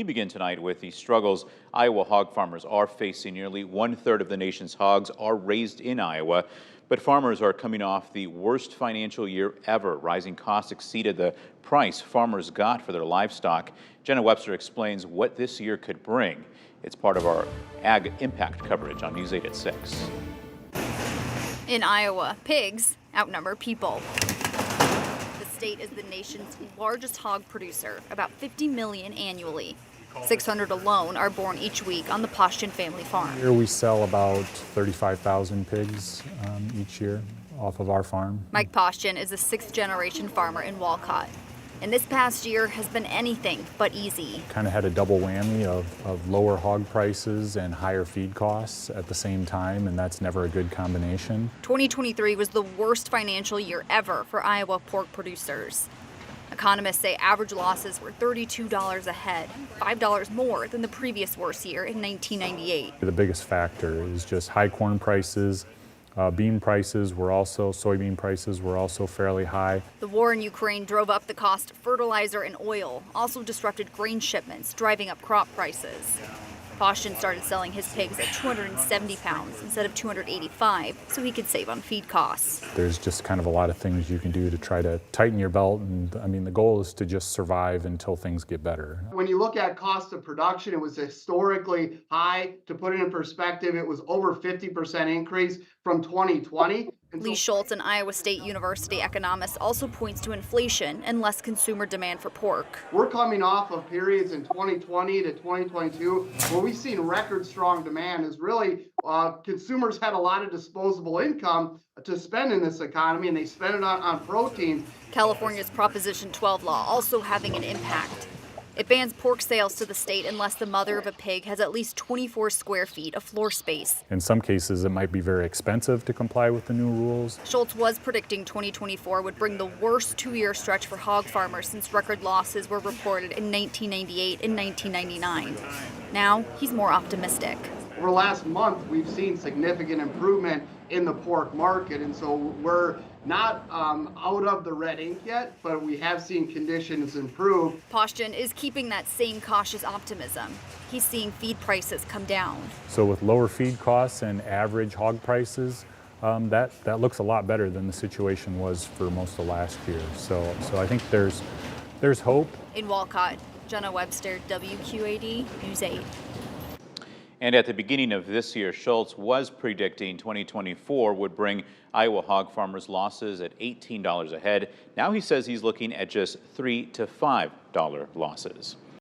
We begin tonight with the struggles Iowa hog farmers are facing. Nearly 1/3 of the nation's hogs are raised in Iowa, but farmers are coming off the worst financial year ever. Rising costs exceeded the price farmers got for their livestock. Jenna Webster explains what this year could bring. It's part of our Ag Impact coverage on News 8 at 6. In Iowa, pigs outnumber people. The state is the nation's largest hog producer, about 50 million annually. 600 alone are born each week on the Poston family farm. Here we sell about 35,000 pigs each year off of our farm. Mike Poston is a sixth-generation farmer in Walcott, and this past year has been anything but easy. Kind of had a double whammy of lower hog prices and higher feed costs at the same time, and that's never a good combination. 2023 was the worst financial year ever for Iowa pork producers. Economists say average losses were $32 a head, $5 more than the previous worst year in 1998. The biggest factor is just high corn prices. Soybean prices were also fairly high. The war in Ukraine drove up the cost of fertilizer and oil, also disrupted grain shipments, driving up crop prices. Poston started selling his pigs at 270 pounds instead of 285, so he could save on feed costs. There's just kind of a lot of things you can do to try to tighten your belt, and I mean the goal is to just survive until things get better. When you look at cost of production, it was historically high. To put it in perspective, it was over 50% increase from 2020. Lee Schultz, an Iowa State University economist, also points to inflation and less consumer demand for pork. We're coming off of periods in 2020 to 2022 where we've seen record strong demand. Is really consumers had a lot of disposable income to spend in this economy, and they spent it on protein. California's Proposition 12 law also having an impact. It bans pork sales to the state unless the mother of a pig has at least 24 square feet of floor space. In some cases, it might be very expensive to comply with the new rules. Schultz was predicting 2024 would bring the worst two-year stretch for hog farmers since record losses were reported in 1998 and 1999. Now, he's more optimistic. Over the last month, we've seen significant improvement in the pork market, and so we're not out of the red ink yet, but we have seen conditions improve. Poston is keeping that same cautious optimism. He's seeing feed prices come down. So with lower feed costs and average hog prices, that looks a lot better than the situation was for most of last year. So I think there's hope. In Walcott, Jenna Webster, WQAD News 8. And at the beginning of this year, Schultz was predicting 2024 would bring Iowa hog farmers losses at $18 a head. Now he says he's looking at just $3 to $5 losses.